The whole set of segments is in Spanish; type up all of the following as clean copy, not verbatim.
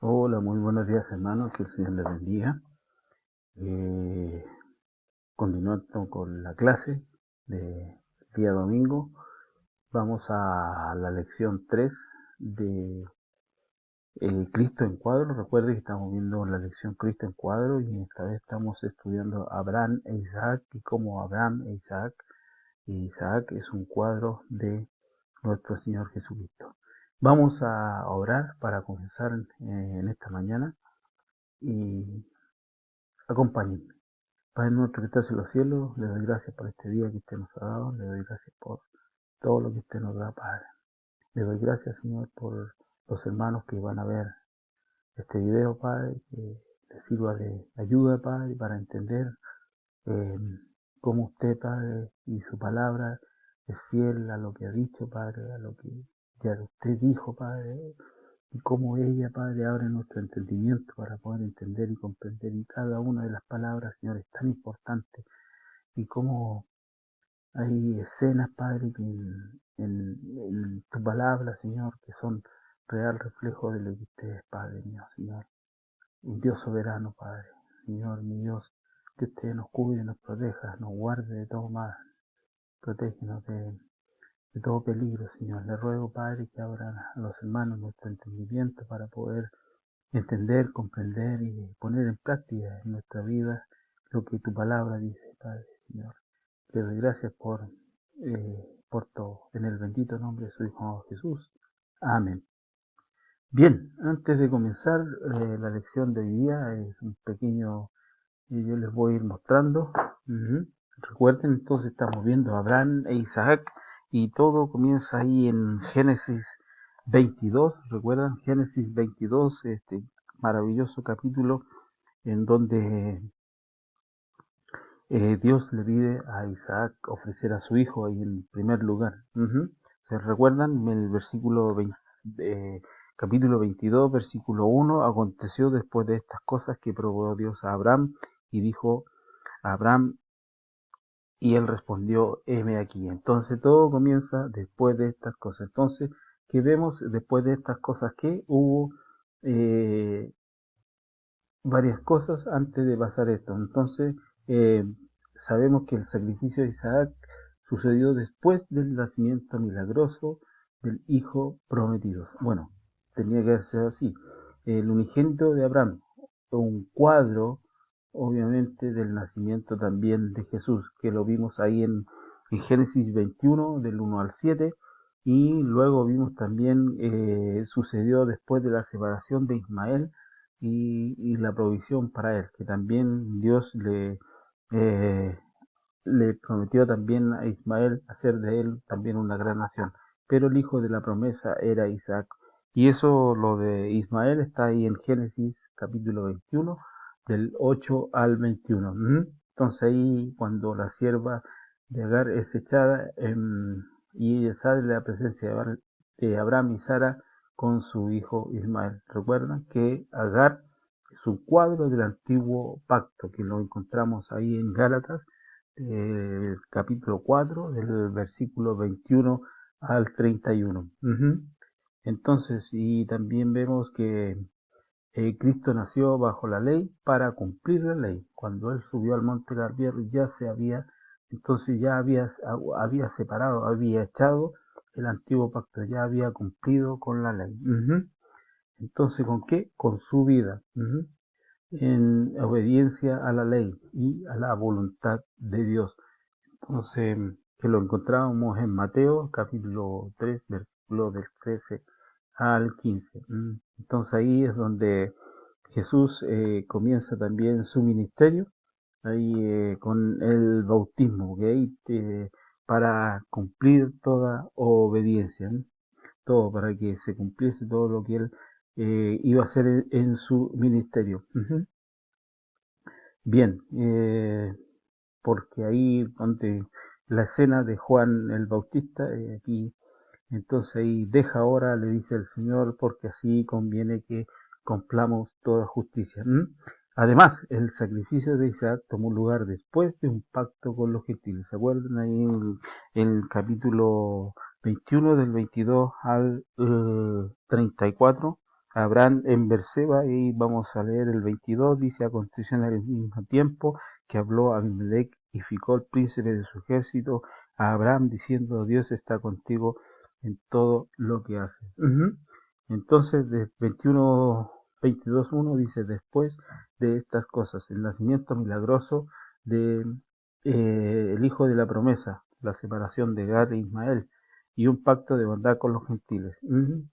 Hola, muy buenos días hermanos, que el Señor les bendiga. Eh, Continuando con la clase de día domingo, vamos a la lección 3 de Cristo en cuadro. Recuerden que estamos viendo la lección Cristo en cuadro y esta vez estamos estudiando Abraham e Isaac y cómo Abraham e Isaac es un cuadro de nuestro Señor Jesucristo. Vamos a orar para comenzar en esta mañana y acompáñenme. Padre nuestro que estás en los cielos, le doy gracias por este día que usted nos ha dado, le doy gracias por todo lo que usted nos da, Padre. Le doy gracias, Señor, por los hermanos que van a ver este video, Padre, que les sirva de ayuda, Padre, para entender eh, cómo usted, Padre, y su palabra es fiel a lo que ha dicho, Padre, a lo que ya usted dijo, Padre, y cómo ella, Padre, abre nuestro entendimiento para poder entender y comprender y cada una de las palabras, Señor, es tan importante y cómo hay escenas, Padre, que en tu palabra, Señor, que son real reflejo de lo que usted es, Padre mío, Señor. Un Dios soberano, Padre. Señor, mi Dios, que usted nos cuide, nos proteja, nos guarde de todo mal. Protégenos de todo peligro, Señor. Le ruego, Padre, que abran a los hermanos nuestro entendimiento para poder entender, comprender y poner en práctica en nuestra vida lo que tu palabra dice, Padre, Señor. Le doy gracias por todo. En el bendito nombre de su Hijo Jesús. Amén. Bien, antes de comenzar la lección de hoy día, es un pequeño, yo les voy a ir mostrando. Recuerden, entonces estamos viendo a Abraham e Isaac y todo comienza ahí en Génesis 22. ¿Recuerdan? Génesis 22, este maravilloso capítulo en donde Dios le pide a Isaac ofrecer a su hijo ahí en primer lugar. ¿Se recuerdan? En el versículo 20, capítulo 22, versículo 1, aconteció después de estas cosas que probó Dios a Abraham y dijo a Abraham, y él respondió, heme aquí. Entonces todo comienza después de estas cosas. Entonces, ¿qué vemos después de estas cosas? Que hubo eh, varias cosas antes de pasar esto. Entonces, eh, sabemos que el sacrificio de Isaac sucedió después del nacimiento milagroso del hijo prometido. Bueno, tenía que ser así. El unigénito de Abraham, un cuadro, obviamente, del nacimiento también de Jesús, que lo vimos ahí en Génesis 21, del 1 al 7, y luego vimos también, sucedió después de la separación de Ismael y la provisión para él, que también Dios eh, le prometió también a Ismael hacer de él también una gran nación. Pero el hijo de la promesa era Isaac. Y eso, lo de Ismael, está ahí en Génesis capítulo 21, del 8 al 21. Entonces ahí cuando la sierva de Agar es echada y ella sale de la presencia de Abraham y Sara con su hijo Ismael. Recuerdan que Agar es un cuadro del antiguo pacto que lo encontramos ahí en Gálatas, capítulo 4, del versículo 21 al 31. Entonces, y también vemos que Cristo nació bajo la ley para cumplir la ley. Cuando él subió al monte Carmelo ya entonces ya había separado, había echado el antiguo pacto, ya había cumplido con la ley. Entonces, ¿con qué? Con su vida, en obediencia a la ley y a la voluntad de Dios. Entonces, que lo encontrábamos en Mateo capítulo 3, versículo del 13 al 15. Entonces ahí es donde Jesús comienza también su ministerio, ahí con el bautismo, que ahí para cumplir toda obediencia, todo para que se cumpliese todo lo que él iba a hacer en su ministerio. Bien, porque ahí donde la escena de Juan el Bautista, aquí, entonces ahí deja ahora, le dice el Señor, porque así conviene que cumplamos toda justicia. Además, el sacrificio de Isaac tomó lugar después de un pacto con los gentiles. ¿Se acuerdan ahí en el capítulo 21 del 22 al 34? Abraham en Berseba, y vamos a leer el 22, dice: aconteció en el mismo tiempo que habló Abimelech y Ficol, príncipe de su ejército, a Abraham, diciendo: Dios está contigo en todo lo que haces. Entonces, de 22:1 dice: después de estas cosas, el nacimiento milagroso de el hijo de la promesa, la separación de Gad e Ismael, y un pacto de bondad con los gentiles.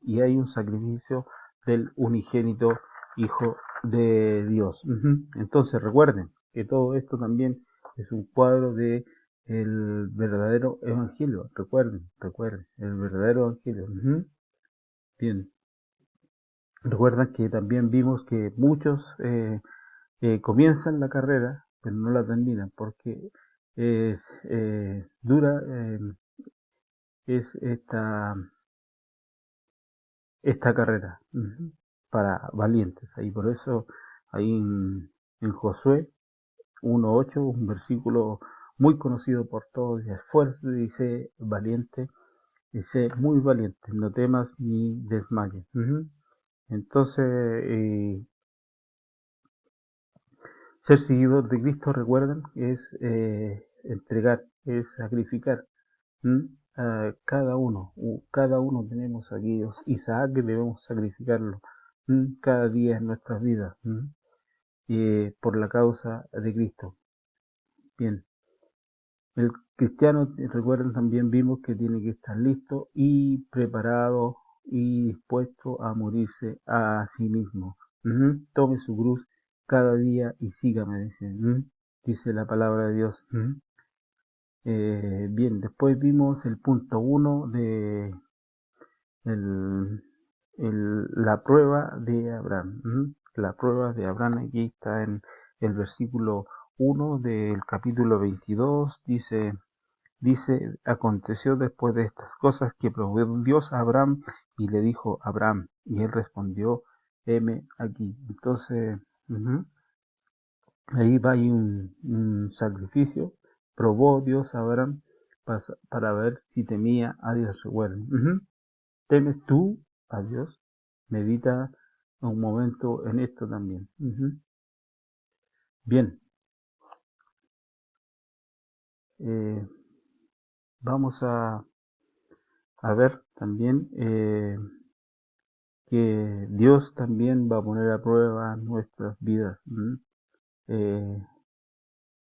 Y hay un sacrificio del unigénito Hijo de Dios. Entonces recuerden que todo esto también es un cuadro de el verdadero evangelio. Recuerden, el verdadero evangelio. Bien, recuerdan que también vimos que muchos comienzan la carrera, pero no la terminan porque es dura, es esta carrera para valientes. Ahí por eso, ahí en Josué 1:8, un versículo muy conocido por todos: esfuerzo, dice valiente, dice muy valiente, no temas ni desmayes. Entonces, ser seguidor de Cristo, recuerden, es entregar, es sacrificar. Cada uno tenemos aquellos Isaac que debemos sacrificarlo cada día en nuestras vidas por la causa de Cristo. Bien, el cristiano, recuerden, también vimos que tiene que estar listo y preparado y dispuesto a morirse a sí mismo. Tome su cruz cada día y sígame, dice la palabra de Dios. Bien, después vimos el punto 1 de el, la prueba de Abraham. La prueba de Abraham aquí está en el versículo 1 del capítulo 22. Dice: aconteció después de estas cosas que probó Dios a Abraham y le dijo: Abraham, y él respondió: heme aquí. Entonces, ahí va ahí un sacrificio. Probó Dios a Abraham para ver si temía a Dios. Bueno, ¿temes tú a Dios? Medita un momento en esto también. Bien, vamos a ver también que Dios también va a poner a prueba nuestras vidas.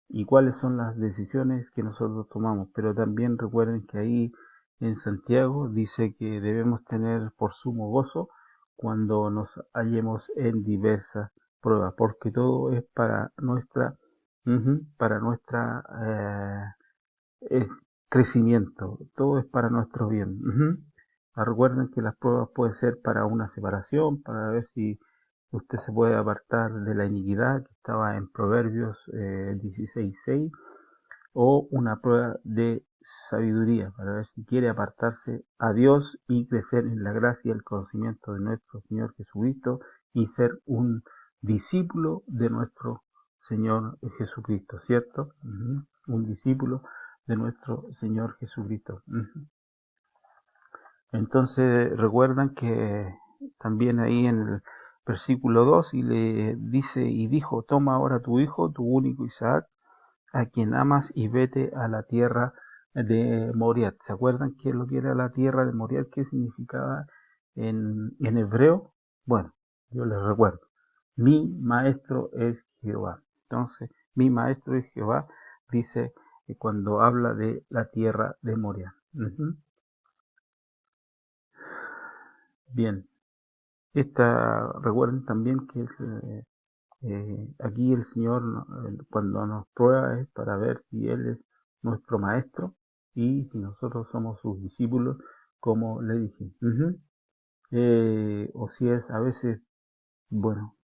Y cuáles son las decisiones que nosotros tomamos. Pero también recuerden que ahí en Santiago dice que debemos tener por sumo gozo cuando nos hallemos en diversas pruebas, porque todo es para nuestra crecimiento, todo es para nuestro bien. Recuerden que las pruebas pueden ser para una separación, para ver si usted se puede apartar de la iniquidad, que estaba en Proverbios 16:6, o una prueba de sabiduría, para ver si quiere apartarse a Dios y crecer en la gracia y el conocimiento de nuestro Señor Jesucristo y ser un discípulo de nuestro Señor Jesucristo, ¿cierto? Un discípulo de nuestro Señor Jesucristo. Entonces recuerdan que también ahí en el versículo 2 y le dice: y dijo: toma ahora tu hijo, tu único Isaac, a quien amas, y vete a la tierra de Moriat. ¿Se acuerdan qué es lo que era la tierra de Moriat? ¿Qué significaba en hebreo? Bueno, yo les recuerdo: mi maestro es Jehová. Entonces, mi maestro es Jehová, dice cuando habla de la tierra de Moriat. Bien, recuerden también que aquí el Señor, cuando nos prueba, es para ver si Él es nuestro maestro y si nosotros somos sus discípulos, como le dije. O si es a veces, bueno,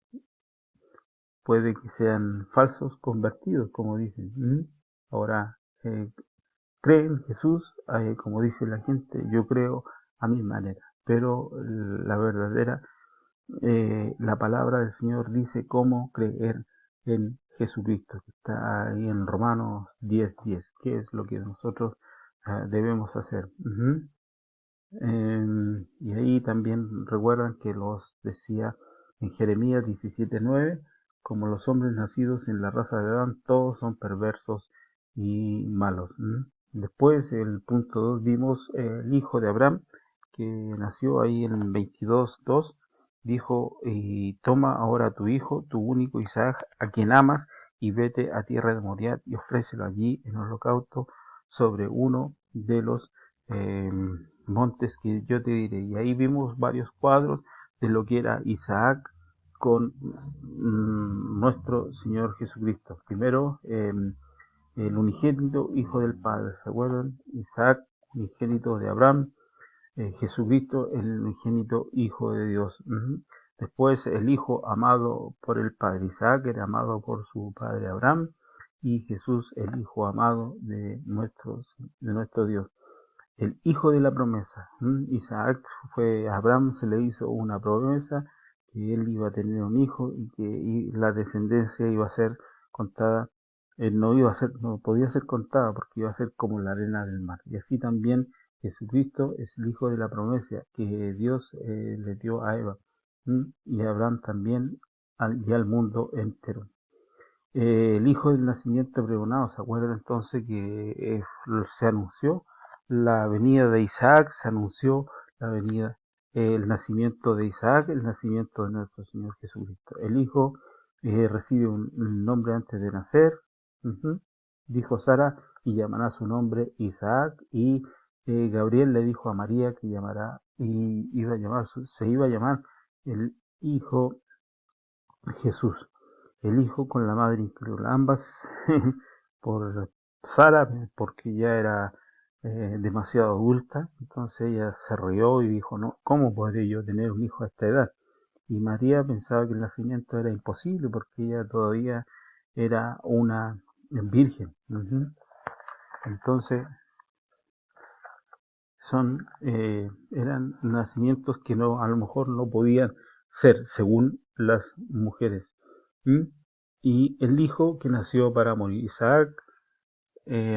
puede que sean falsos convertidos, como dicen. Ahora, cree en Jesús, como dice la gente: yo creo a mi manera, pero la verdadera la palabra del Señor dice cómo creer en Jesucristo, que está ahí en Romanos 10:10, que es lo que nosotros debemos hacer. Y ahí también recuerdan que los decía en Jeremías 17:9, como los hombres nacidos en la raza de Adán, todos son perversos y malos. Después, el punto 2, vimos el hijo de Abraham, que nació ahí en 22:2, dijo, y toma ahora tu hijo, tu único Isaac, a quien amas, y vete a tierra de Moriah y ofrécelo allí en holocausto sobre uno de los montes que yo te diré. Y ahí vimos varios cuadros de lo que era Isaac con nuestro Señor Jesucristo. Primero, el unigénito hijo del Padre, ¿se acuerdan? Isaac, unigénito de Abraham, Jesucristo, el unigénito hijo de Dios. Después, el hijo amado por el Padre. Isaac era amado por su padre Abraham, y Jesús, el hijo amado de nuestro Dios. El hijo de la promesa. Isaac fue, a Abraham se le hizo una promesa que él iba a tener un hijo y que la descendencia iba a ser contada. No iba a ser, no podía ser contada porque iba a ser como la arena del mar. Y así también Jesucristo es el hijo de la promesa que Dios le dio a Eva, y a Abraham también, y al mundo entero. El hijo del nacimiento pregonado, ¿se acuerdan entonces que se anunció la venida de Isaac, se anunció la venida, el nacimiento de Isaac, el nacimiento de nuestro Señor Jesucristo? El hijo recibe un nombre antes de nacer, dijo Sara, y llamará su nombre Isaac, y Gabriel le dijo a María que llamará, y se iba a llamar el hijo Jesús, el hijo con la madre incrédula, ambas por Sara, porque ya era demasiado adulta. Entonces ella se rió y dijo, no, ¿cómo podré yo tener un hijo a esta edad? Y María pensaba que el nacimiento era imposible porque ella todavía era una virgen. Entonces eran nacimientos que no, a lo mejor no podían ser según las mujeres. ¿Mm? Y el hijo que nació para morir, Isaac,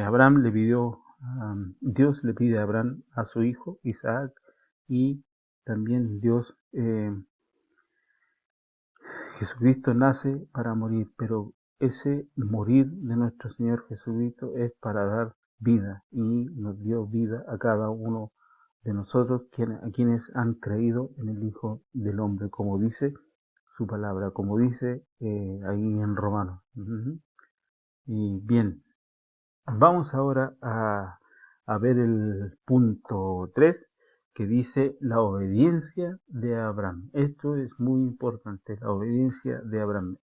Abraham le pidió, Dios le pide a Abraham a su hijo Isaac, y también Dios, Jesucristo nace para morir, pero ese morir de nuestro Señor Jesucristo es para dar vida, y nos dio vida a cada uno de nosotros, a quienes han creído en el Hijo del Hombre, como dice su palabra, como dice ahí en Romanos. Y bien, vamos ahora a ver el punto 3, que dice la obediencia de Abraham. Esto es muy importante, la obediencia de Abraham.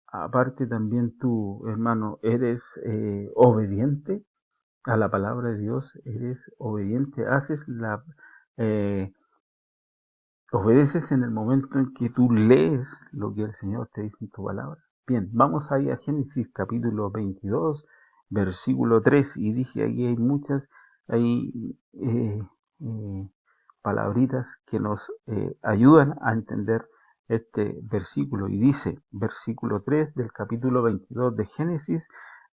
Aparte también tú, hermano, eres obediente a la palabra de Dios, eres obediente, eh, obedeces en el momento en que tú lees lo que el Señor te dice en tu palabra. Bien, vamos ahí a Génesis capítulo 22, versículo 3, y dije, aquí hay muchas, hay palabritas que nos ayudan a entender este versículo. Y dice, versículo 3 del capítulo 22 de Génesis,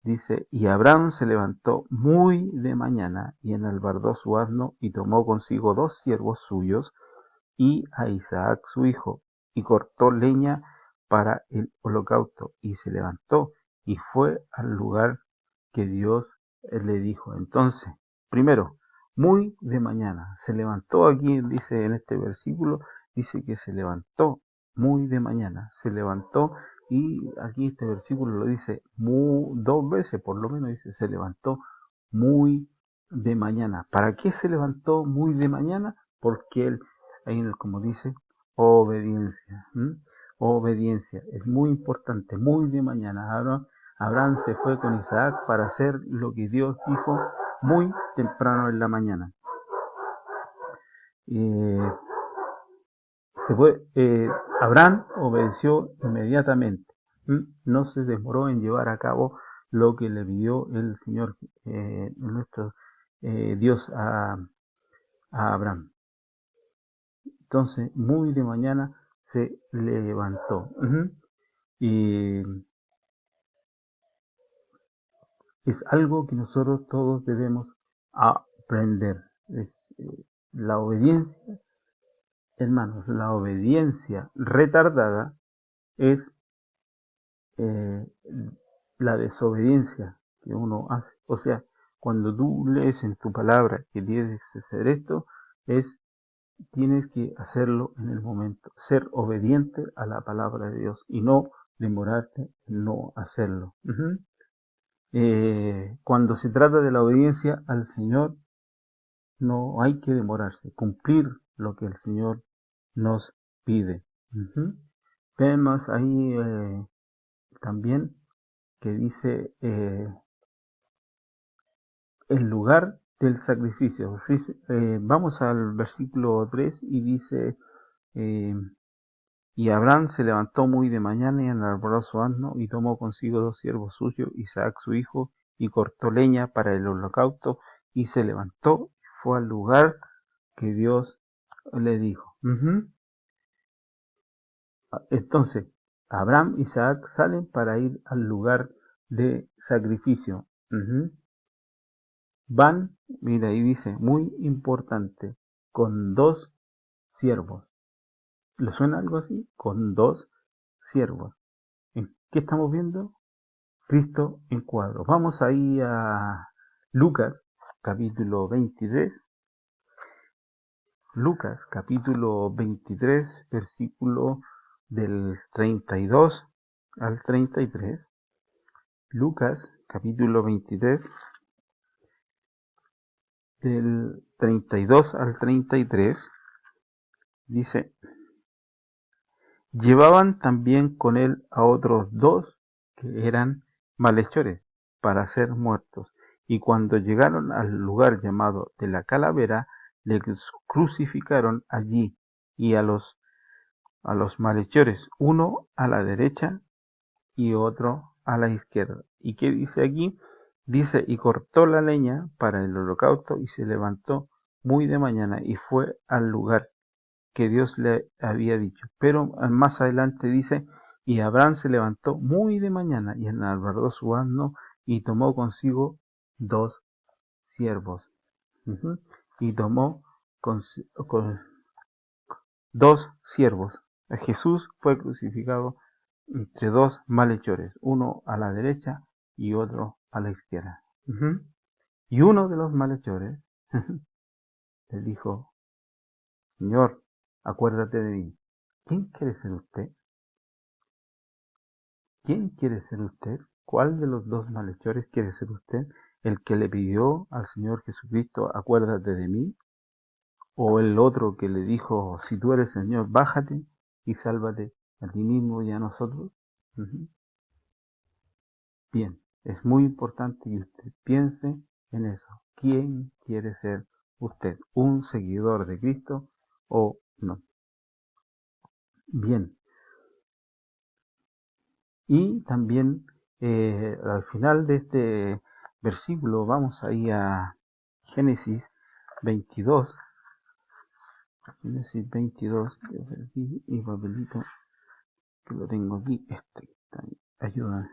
dice, y Abraham se levantó muy de mañana y enalbardó su asno y tomó consigo 2 siervos suyos y a Isaac su hijo, y cortó leña para el holocausto, y se levantó y fue al lugar que Dios le dijo. Entonces, primero, muy de mañana, se levantó, aquí dice en este versículo, dice que se levantó muy de mañana, se levantó, y aquí este versículo lo dice 2 veces, por lo menos dice, se levantó muy de mañana. ¿Para qué se levantó muy de mañana? Porque él, ahí como dice, obediencia. Obediencia, es muy importante, muy de mañana. Abraham se fue con Isaac para hacer lo que Dios dijo muy temprano en la mañana. Eh, Abraham obedeció inmediatamente. No se demoró en llevar a cabo lo que le pidió el Señor, nuestro Dios, a Abraham. Entonces, muy de mañana se levantó. Y es algo que nosotros todos debemos aprender. La obediencia, hermanos, la obediencia retardada es eh, la desobediencia que uno hace. O sea, cuando tú lees en tu palabra que tienes que hacer esto, tienes que hacerlo en el momento, ser obediente a la palabra de Dios y no demorarte en no hacerlo. Cuando se trata de la obediencia al Señor, no hay que demorarse, cumplir lo que el Señor nos pide. Vemos ahí también que dice el lugar del sacrificio. Vamos al versículo 3 y dice, eh, y Abraham se levantó muy de mañana y enarboló su asno y tomó consigo 2 siervos suyos, Isaac su hijo, y cortó leña para el holocausto y se levantó y fue al lugar que Dios le dijo. Entonces, Abraham y Isaac salen para ir al lugar de sacrificio. Van, mira, ahí dice, muy importante, con 2 siervos. ¿Le suena algo así? Con 2 siervos. ¿En qué estamos viendo? Cristo en cuadro. Vamos ahí a Lucas, capítulo 23. Lucas, capítulo 23, versículo del 32 al 33. Lucas, capítulo 23, del 32 al 33, dice, llevaban también con él a otros 2 que eran malhechores para ser muertos, y cuando llegaron al lugar llamado de la calavera, les crucificaron allí, y a los malhechores, uno a la derecha y otro a la izquierda. ¿Y qué dice aquí? Dice, y cortó la leña para el holocausto y se levantó muy de mañana y fue al lugar que Dios le había dicho. Pero más adelante dice, y Abraham se levantó muy de mañana y enalbardó su asno y tomó consigo 2 siervos. Y tomó con 2 siervos. Jesús fue crucificado entre 2 malhechores, uno a la derecha y otro a la izquierda. Y uno de los malhechores le dijo, Señor, acuérdate de mí. ¿Quién quiere ser usted? ¿Quién quiere ser usted? ¿Cuál de los 2 malhechores quiere ser usted? ¿El que le pidió al Señor Jesucristo, acuérdate de mí? ¿O el otro que le dijo, si tú eres Señor, bájate y sálvate a ti mismo y a nosotros? Bien, es muy importante que usted piense en eso. ¿Quién quiere ser usted? ¿Un seguidor de Cristo o no? Bien, y también al final de este versículo vamos ahí a Génesis 22. Génesis 22, yo perdí mi papelito que lo tengo aquí. Ayuda.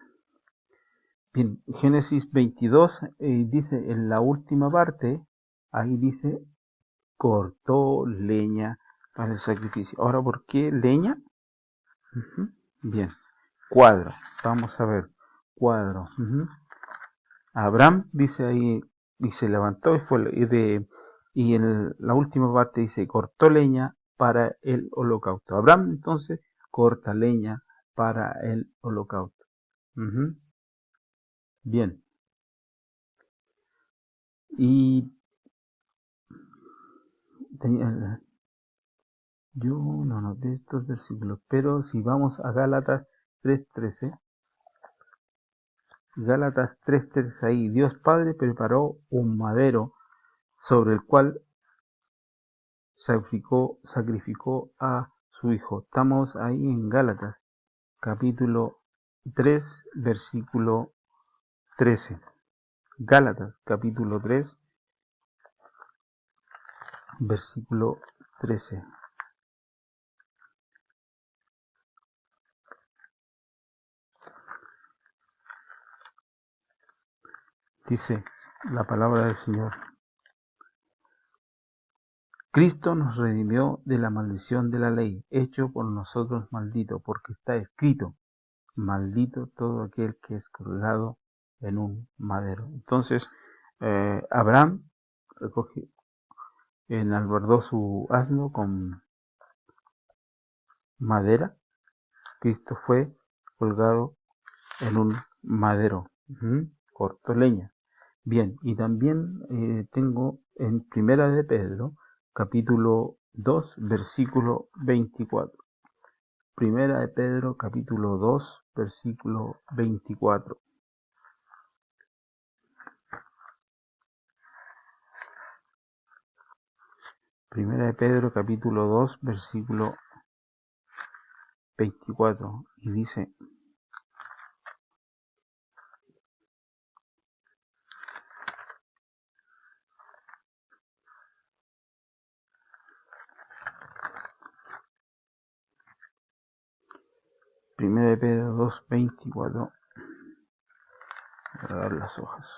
Bien, Génesis 22 dice en la última parte, ahí dice, cortó leña para el sacrificio. Ahora, ¿por qué leña? Bien, cuadro. Vamos a ver, cuadro. Abraham dice ahí, y se levantó y en la última parte dice, cortó leña para el holocausto. Abraham entonces corta leña para el holocausto. Bien, y yo no noté estos versículos, pero si vamos a Gálatas 3:13, Gálatas 3:13, ahí Dios Padre preparó un madero sobre el cual sacrificó a su Hijo. Estamos ahí en Gálatas, capítulo 3, versículo 13. Gálatas, capítulo 3, versículo 13. Dice la palabra del Señor. Cristo nos redimió de la maldición de la ley, hecho por nosotros maldito, porque está escrito, maldito todo aquel que es colgado en un madero. Entonces, Abraham recoge, enalbardó su asno con madera. Cristo fue colgado en un madero. Cortó leña. Bien, y también tengo en Primera de Pedro, capítulo 2, versículo 24. Primera de Pedro, capítulo 2, versículo 24. Primera de Pedro, capítulo 2, versículo 24. Y dice: Primera de Pedro 2, 24. Voy a dar las hojas.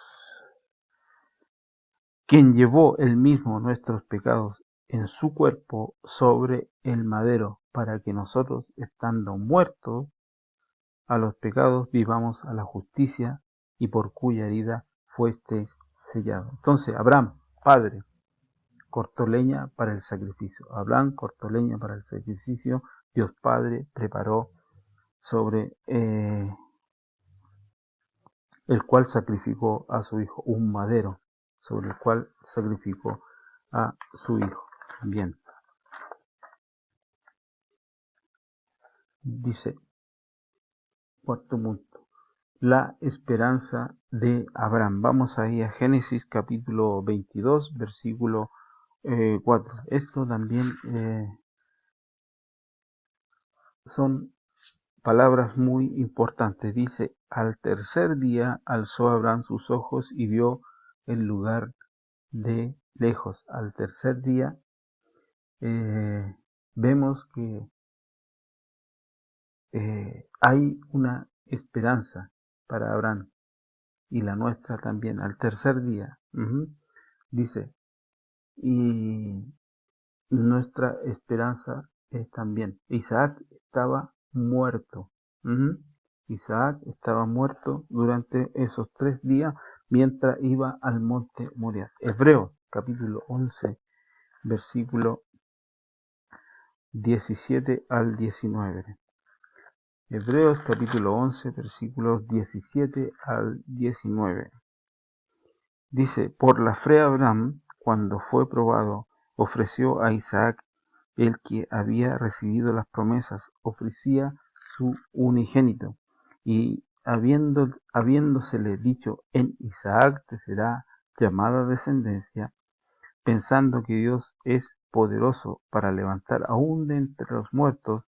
Quien llevó él mismo nuestros pecados en su cuerpo sobre el madero, para que nosotros, estando muertos a los pecados, vivamos a la justicia, y por cuya herida fuesteis sellados. Entonces, Abraham, padre, cortó leña para el sacrificio. Abraham cortó leña para el sacrificio. Dios Padre preparó sobre el cual sacrificó a su hijo, un madero sobre el cual sacrificó a su hijo. Bien, dice, cuarto punto, la esperanza de Abraham. Vamos ahí a Génesis capítulo 22, versículo 4. Esto también son palabras muy importantes. Dice: al tercer día alzó Abraham sus ojos y vio el lugar de lejos. Al tercer día vemos que hay una esperanza para Abraham, y la nuestra también. Al tercer día, dice, y nuestra esperanza es también. Isaac estaba muerto. Isaac estaba muerto durante esos 3 días mientras iba al monte Moriah. Hebreos capítulo 11, versículo 17 al 19. Hebreos capítulo 11, versículos 17 al 19. Dice: por la fe Abraham, cuando fue probado, ofreció a Isaac, el que había recibido las promesas, ofrecía su unigénito, y habiéndosele dicho: en Isaac te será llamada descendencia, pensando que Dios es poderoso para levantar aún de entre los muertos,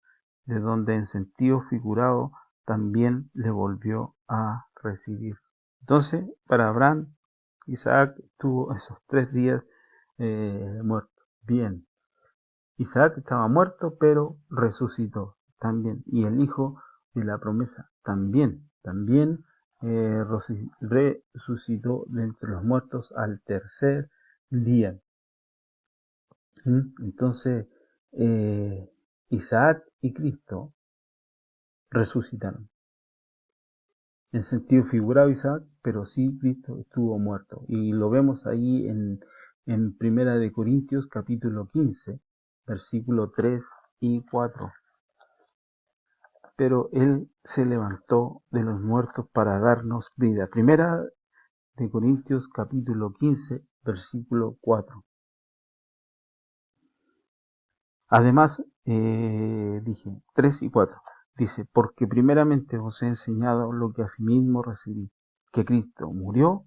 de donde en sentido figurado también le volvió a recibir. Entonces, para Abraham, Isaac estuvo esos 3 días muerto. Bien, Isaac estaba muerto, pero resucitó también. Y el hijo de la promesa también resucitó de entre los muertos al tercer día. Entonces, Isaac y Cristo resucitaron. En sentido figurado Isaac, pero sí Cristo estuvo muerto. Y lo vemos ahí en Primera de Corintios capítulo 15, versículo 3 y 4. Pero Él se levantó de los muertos para darnos vida. Primera de Corintios capítulo 15, versículo 4. Además, dije 3 y 4. Dice: porque primeramente os he enseñado lo que asimismo recibí, que Cristo murió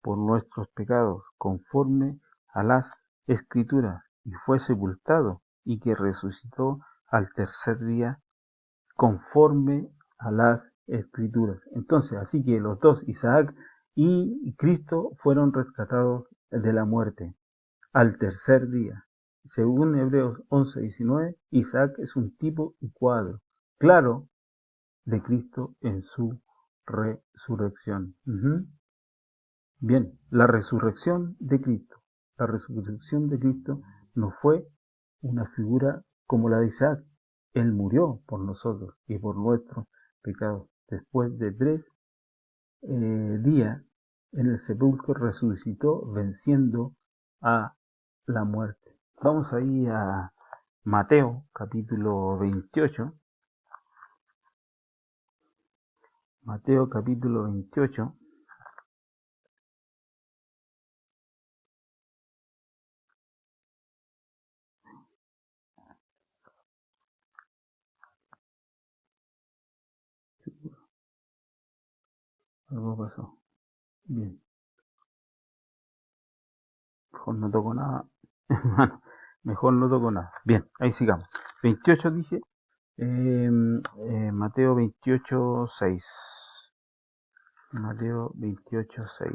por nuestros pecados conforme a las Escrituras, y fue sepultado, y que resucitó al tercer día conforme a las Escrituras. Entonces, así que los dos, Isaac y Cristo, fueron rescatados de la muerte al tercer día. Según Hebreos 11:19, Isaac es un tipo y cuadro claro de Cristo en su resurrección. Bien, la resurrección de Cristo. La resurrección de Cristo no fue una figura como la de Isaac. Él murió por nosotros y por nuestros pecados. Después de 3 días en el sepulcro resucitó venciendo a la muerte. Vamos ahí a Mateo capítulo 28. Mateo capítulo 28. Algo pasó. Bien. Mejor no toco nada. Hermano, mejor no toco nada. Bien, ahí sigamos. 28 dije. Mateo 28, 6. Mateo 28, 6.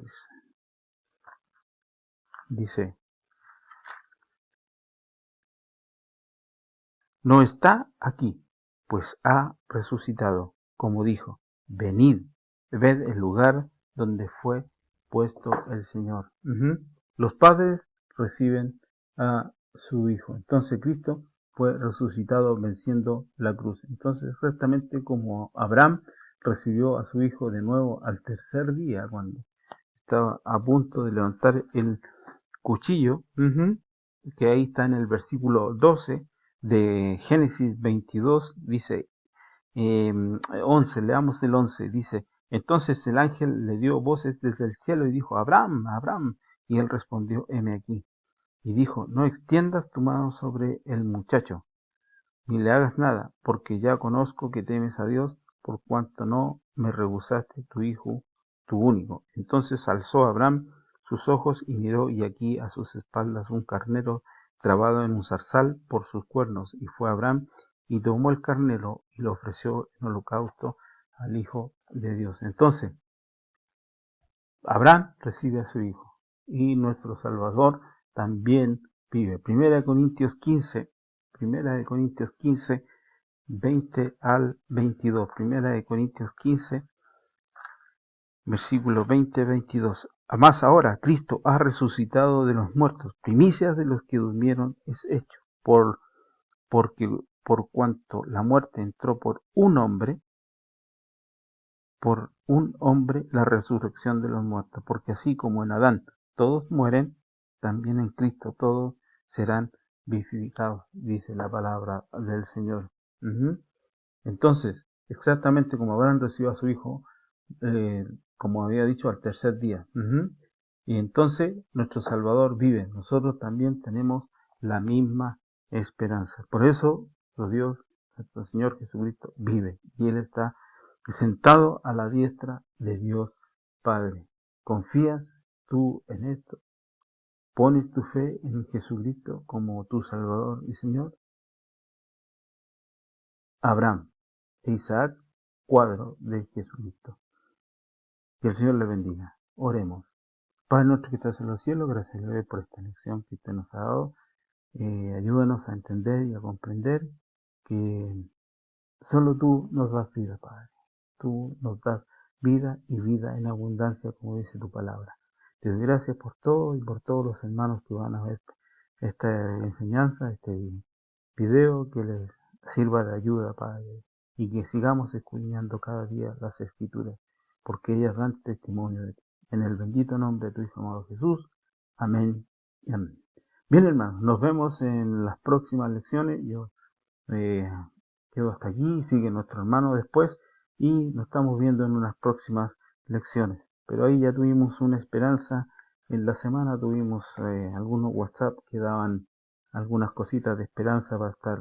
Dice, no está aquí, pues ha resucitado, como dijo, venid, ved el lugar donde fue puesto el Señor. Los padres reciben a su Hijo. Entonces Cristo fue resucitado venciendo la cruz. Entonces, exactamente como Abraham recibió a su hijo de nuevo al tercer día, cuando estaba a punto de levantar el cuchillo, que ahí está en el versículo 12 de Génesis 22, dice 11, leamos el 11, dice, entonces el ángel le dio voces desde el cielo y dijo, Abraham, Abraham, y él respondió, heme aquí. Y dijo, no extiendas tu mano sobre el muchacho, ni le hagas nada, porque ya conozco que temes a Dios, por cuanto no me rehusaste tu hijo, tu único. Entonces alzó Abraham sus ojos y miró, y aquí a sus espaldas un carnero trabado en un zarzal por sus cuernos. Y fue Abraham y tomó el carnero y lo ofreció en holocausto al Hijo de Dios. Entonces, Abraham recibe a su hijo y nuestro Salvador también vive. Primera de Corintios 15, 20 al 22. Primera de Corintios 15, versículo 20-22. Más ahora, Cristo ha resucitado de los muertos, primicias de los que durmieron es hecho, porque por cuanto la muerte entró por un hombre la resurrección de los muertos, porque así como en Adán todos mueren, también en Cristo todos serán vivificados, dice la palabra del Señor. Entonces, exactamente como Abraham recibió a su hijo, como había dicho, al tercer día. Y entonces nuestro Salvador vive. Nosotros también tenemos la misma esperanza. Por eso, nuestro Dios, nuestro Señor Jesucristo vive. Y Él está sentado a la diestra de Dios Padre. ¿Confías tú en esto? ¿Pones tu fe en Jesucristo como tu Salvador y Señor? Abraham e Isaac, cuadro de Jesucristo. Que el Señor le bendiga. Oremos. Padre nuestro que estás en los cielos, gracias a Dios por esta lección que usted nos ha dado. Ayúdanos a entender y a comprender que solo tú nos das vida, Padre. Tú nos das vida y vida en abundancia, como dice tu palabra. Te doy gracias por todo y por todos los hermanos que van a ver esta enseñanza, este video, que les sirva de ayuda, Padre, y que sigamos escudriñando cada día las Escrituras, porque ellas dan testimonio de ti. En el bendito nombre de tu Hijo amado Jesús. Amén y amén. Bien, hermanos, nos vemos en las próximas lecciones. Yo quedo hasta aquí, sigue nuestro hermano después y nos estamos viendo en unas próximas lecciones. Pero ahí ya tuvimos una esperanza. En la semana tuvimos algunos WhatsApp que daban algunas cositas de esperanza para estar.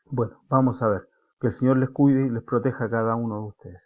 Bueno, vamos a ver. Que el Señor les cuide y les proteja a cada uno de ustedes.